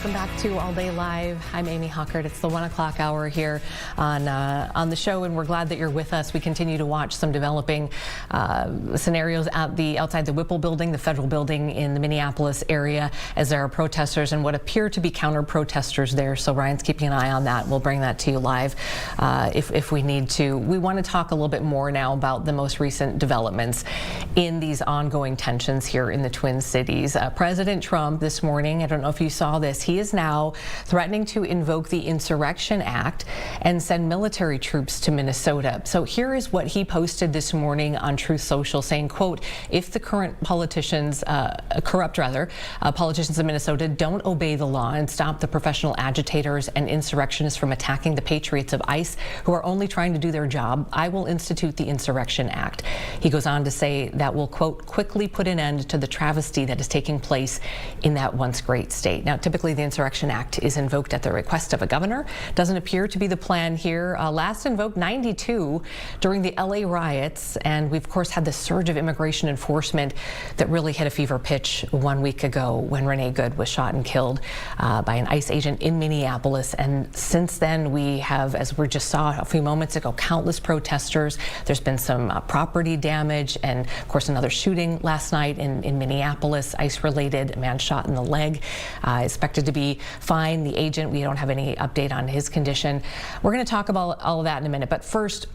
Welcome back to All Day Live. I'm Amy Hockert. It's the 1 o'clock hour here on the show, and we're glad that you're with us. We continue to watch some developing scenarios outside the Whipple building, the federal building in the Minneapolis area, as there are protesters and what appear to be counter-protesters there. So Ryan's keeping an eye on that. We'll bring that to you live if we need to. We want to talk a little bit more now about the most recent developments in these ongoing tensions here in the Twin Cities. President Trump this morning, I don't know if you saw this, he is now threatening to invoke the Insurrection Act and send military troops to Minnesota. So here is what he posted this morning on Truth Social, saying, quote, if the current politicians, politicians in Minnesota don't obey the law and stop the professional agitators and insurrectionists from attacking the patriots of ICE who are only trying to do their job, I will institute the Insurrection Act. He goes on to say that will, quote, quickly put an end to the travesty that is taking place in that once great state. Now, typically the Insurrection Act is invoked at the request of a governor. Doesn't appear to be the plan here. Last invoked 92 during the LA riots, and we've of course had the surge of immigration enforcement that really hit a fever pitch 1 week ago when Renee Good was shot and killed by an ICE agent in Minneapolis. And since then we have, as we just saw a few moments ago, countless protesters. There's been some property damage, and of course another shooting last night in Minneapolis, ICE-related, a man shot in the leg, expected to be fine. The agent, we don't have any update on his condition. We're going to talk about all of that in a minute, but first,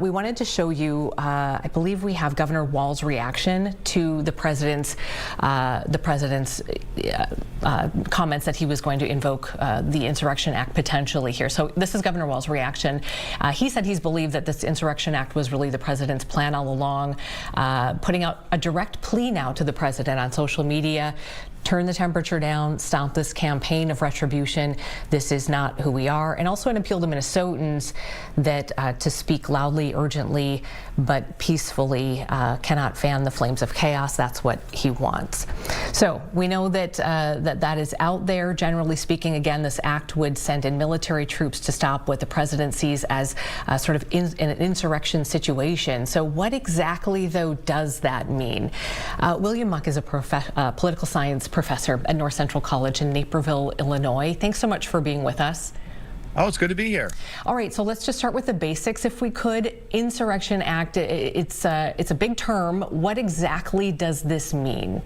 we wanted to show you, I believe we have Governor Walz' reaction to the president's comments that he was going to invoke the Insurrection Act potentially here. So this is Governor Walz' reaction. He said he's believed that this Insurrection Act was really the president's plan all along, putting out a direct plea now to the president on social media. Turn the temperature down, stop this campaign of retribution. This is not who we are. And also an appeal to Minnesotans that to speak loudly, urgently, but peacefully, cannot fan the flames of chaos. That's what he wants. So we know that that is out there. Generally speaking, again, this act would send in military troops to stop what the president sees as sort of an insurrection situation. So what exactly, though, does that mean? William Muck is a political science professor at North Central College in Naperville, Illinois. Thanks so much for being with us. Oh, it's good to be here. All right, so let's just start with the basics, if we could. Insurrection Act, it's a big term. What exactly does this mean?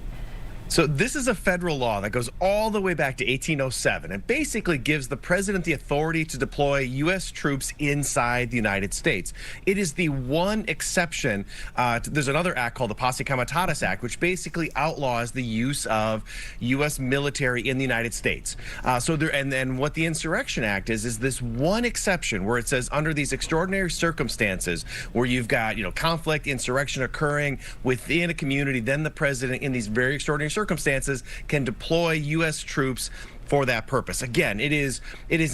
So this is a federal law that goes all the way back to 1807 and basically gives the president the authority to deploy U.S. troops inside the United States. It is the one exception. There's another act called the Posse Comitatus Act, which basically outlaws the use of U.S. military in the United States. And what the Insurrection Act is this one exception where it says under these extraordinary circumstances where you've got, conflict, insurrection occurring within a community, then the president in these very extraordinary circumstances can deploy U.S. troops for that purpose. Again, it is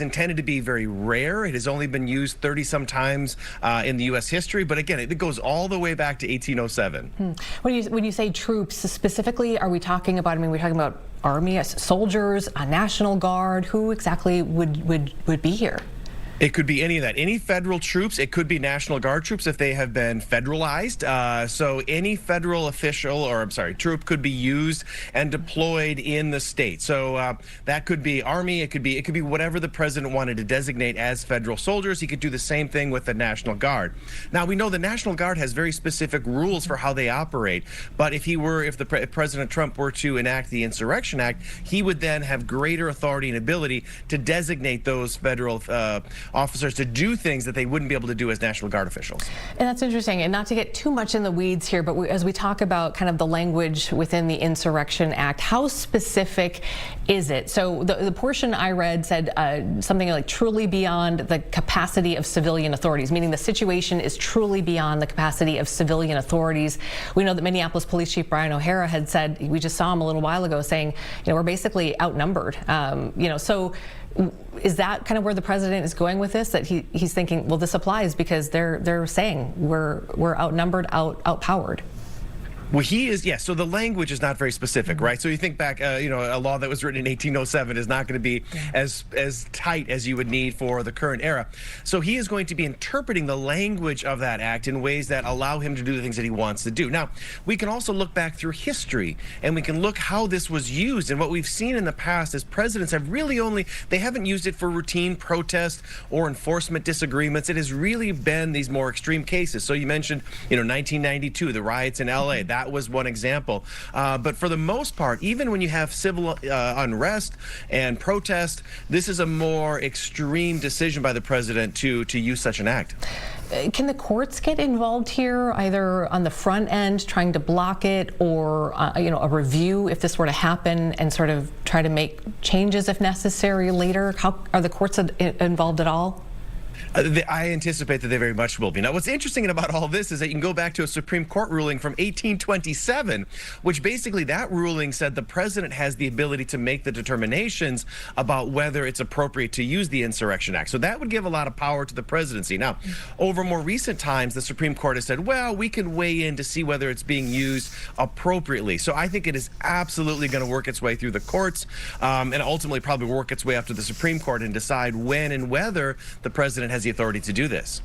intended to be very rare. It has only been used 30-some times in the U.S. history, but again, it goes all the way back to 1807. When you say troops specifically, are we talking about? I mean, we're talking about army, soldiers, a National Guard. Who exactly would be here? It could be any of that. Any federal troops. It could be National Guard troops if they have been federalized. So any federal troop could be used and deployed in the state. So that could be Army. It could be whatever the president wanted to designate as federal soldiers. He could do the same thing with the National Guard. Now we know the National Guard has very specific rules for how they operate. But if President Trump were to enact the Insurrection Act, he would then have greater authority and ability to designate those federal officers to do things that they wouldn't be able to do as National Guard officials. And that's interesting, and not to get too much in the weeds here, but as we talk about kind of the language within the Insurrection Act, how specific is it? So the portion I read said something like truly beyond the capacity of civilian authorities, meaning the situation is truly beyond the capacity of civilian authorities. We know that Minneapolis Police Chief Brian O'Hara had said, we just saw him a little while ago saying, we're basically outnumbered. So is that kind of where the president is going with this? That he's thinking, well, this applies because they're saying we're outnumbered, outpowered. Well, he is, yes. So the language is not very specific, right? So you think back, a law that was written in 1807 is not going to be as tight as you would need for the current era. So he is going to be interpreting the language of that act in ways that allow him to do the things that he wants to do. Now, we can also look back through history, and we can look how this was used. And what we've seen in the past is presidents have really they haven't used it for routine protest or enforcement disagreements. It has really been these more extreme cases. So you mentioned, 1992, the riots in LA. That was one example. But for the most part, even when you have civil unrest and protest, this is a more extreme decision by the president to use such an act. Can the courts get involved here, either on the front end, trying to block it, or a review if this were to happen, and sort of try to make changes if necessary later? How are the courts involved at all? I anticipate that they very much will be. Now, what's interesting about all this is that you can go back to a Supreme Court ruling from 1827, which basically that ruling said the president has the ability to make the determinations about whether it's appropriate to use the Insurrection Act. So that would give a lot of power to the presidency. Now, over more recent times, the Supreme Court has said, well, we can weigh in to see whether it's being used appropriately. So I think it is absolutely going to work its way through the courts and ultimately probably work its way up to the Supreme Court and decide when and whether the president has the authority to do this.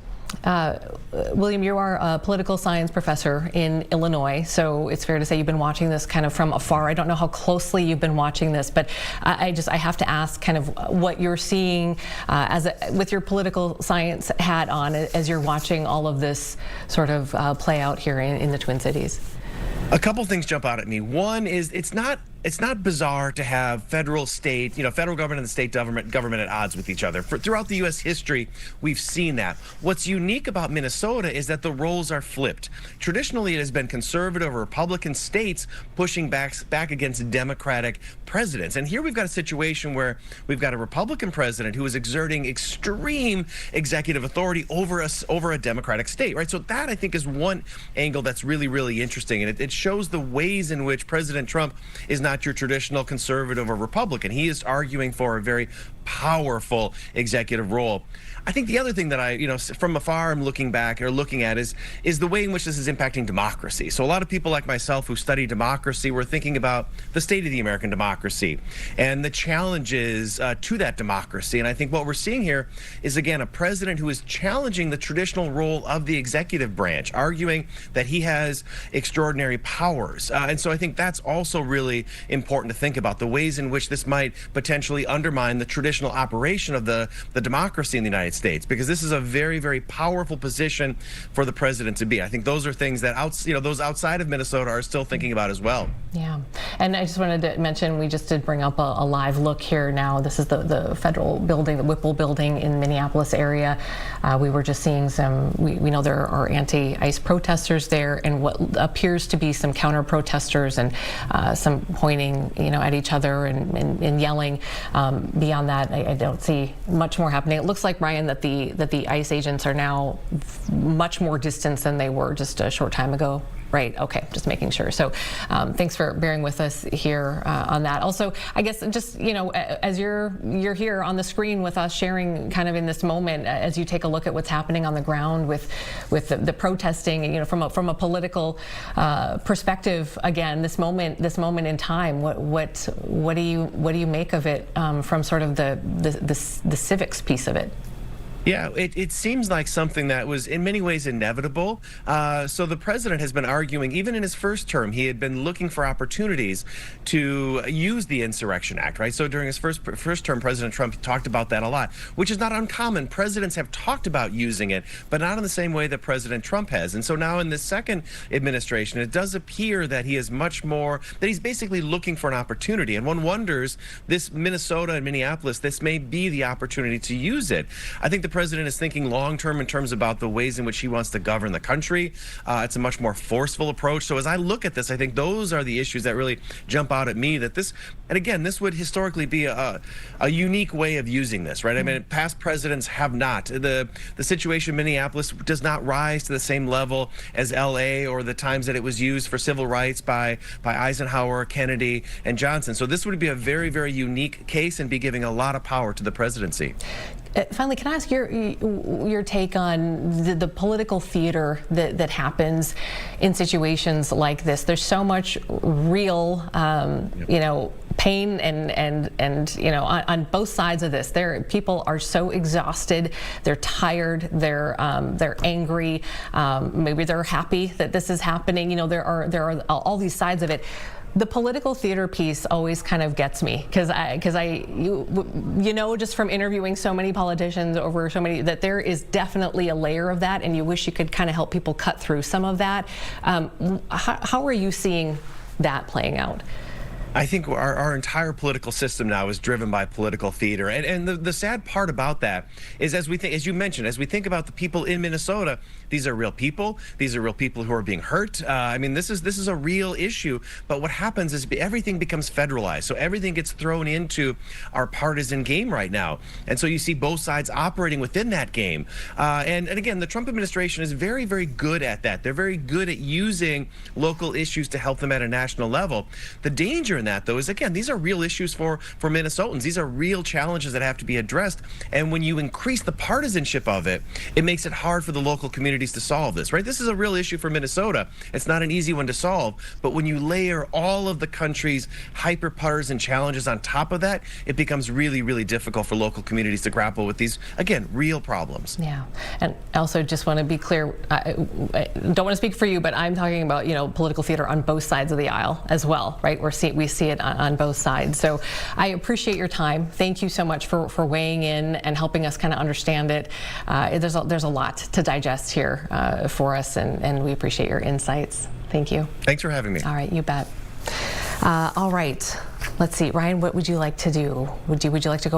William, you are a political science professor in Illinois, so it's fair to say you've been watching this kind of from afar. I don't know how closely you've been watching this, but I have to ask kind of what you're seeing with your political science hat on as you're watching all of this sort of play out here in the Twin Cities. A couple things jump out at me. One is it's not bizarre to have federal government and the state government at odds with each other. Throughout the U.S. history, we've seen that. What's unique about Minnesota is that the roles are flipped. Traditionally, it has been conservative or Republican states pushing back against Democratic presidents. And here we've got a situation where we've got a Republican president who is exerting extreme executive authority over a Democratic state, right? So that, I think, is one angle that's really interesting. And it shows the ways in which President Trump is not your traditional conservative or Republican. He is arguing for a very powerful executive role. I think the other thing that I, from afar I'm looking at is the way in which this is impacting democracy. So a lot of people like myself who study democracy were thinking about the state of the American democracy and the challenges to that democracy. And I think what we're seeing here is, again, a president who is challenging the traditional role of the executive branch, arguing that he has extraordinary powers. And so I think that's also really important to think about, the ways in which this might potentially undermine the traditional operation of the democracy in the United States, because this is a very powerful position for the president to be. I think those are things that those outside of Minnesota are still thinking about as well. Yeah, and I just wanted to mention, we just did bring up a live look here now. This is the federal building, the Whipple building in Minneapolis area. We were just seeing we know there are anti-ICE protesters there, and what appears to be some counter protesters, and some pointing at each other and yelling. Beyond that, I don't see much more happening. It looks like, Brian, that the ICE agents are now much more distant than they were just a short time ago. Right. Okay. Just making sure. So thanks for bearing with us here on that. Also, I guess just, as you're here on the screen with us, sharing kind of in this moment, as you take a look at what's happening on the ground with the protesting, from a political perspective, again, this moment in time, what do you make of it from sort of the civics piece of it? Yeah, it seems like something that was in many ways inevitable. So the president has been arguing, even in his first term, he had been looking for opportunities to use the Insurrection Act, right? So during his first term, President Trump talked about that a lot, which is not uncommon. Presidents have talked about using it, but not in the same way that President Trump has. And so now in this second administration, it does appear that he is much more, that he's basically looking for an opportunity. And one wonders, this Minnesota and Minneapolis, this may be the opportunity to use it. I think the president is thinking long-term in terms about the ways in which he wants to govern the country. It's a much more forceful approach. So as I look at this, I think those are the issues that really jump out at me, that this, and again, this would historically be a unique way of using this, right? I mean, past presidents have not. The situation in Minneapolis does not rise to the same level as LA or the times that it was used for civil rights by Eisenhower, Kennedy, and Johnson. So this would be a very, very unique case and be giving a lot of power to the presidency. Finally, can I ask your take on the political theater that happens in situations like this? There's so much real, pain and on both sides of this. People are so exhausted. They're tired. They're angry. Maybe they're happy that this is happening. There are all these sides of it. The political theater piece always kind of gets me because just from interviewing so many politicians over so many, that there is definitely a layer of that, and you wish you could kind of help people cut through some of that. How are you seeing that playing out? I think our entire political system now is driven by political theater, and the sad part about that is, as you mentioned, as we think about the people in Minnesota, these are real people. These are real people who are being hurt. This is a real issue. But what happens is everything becomes federalized, so everything gets thrown into our partisan game right now, and so you see both sides operating within that game. And again, the Trump administration is very, very good at that. They're very good at using local issues to help them at a national level. The danger in that, though, is, again, these are real issues for Minnesotans. These are real challenges that have to be addressed. And when you increase the partisanship of it, it makes it hard for the local communities to solve this, right? This is a real issue for Minnesota. It's not an easy one to solve. But when you layer all of the country's hyper-partisan challenges on top of that, it becomes really, really difficult for local communities to grapple with these, again, real problems. Yeah. And also just want to be clear, I don't want to speak for you, but I'm talking about, political theater on both sides of the aisle as well, right? We see it on both sides. So I appreciate your time. Thank you so much for weighing in and helping us kind of understand it. There's a lot to digest here for us, and we appreciate your insights. Thank you. Thanks for having me. All right, you bet. All right, let's see, Ryan, what would you like to do? Would you like to go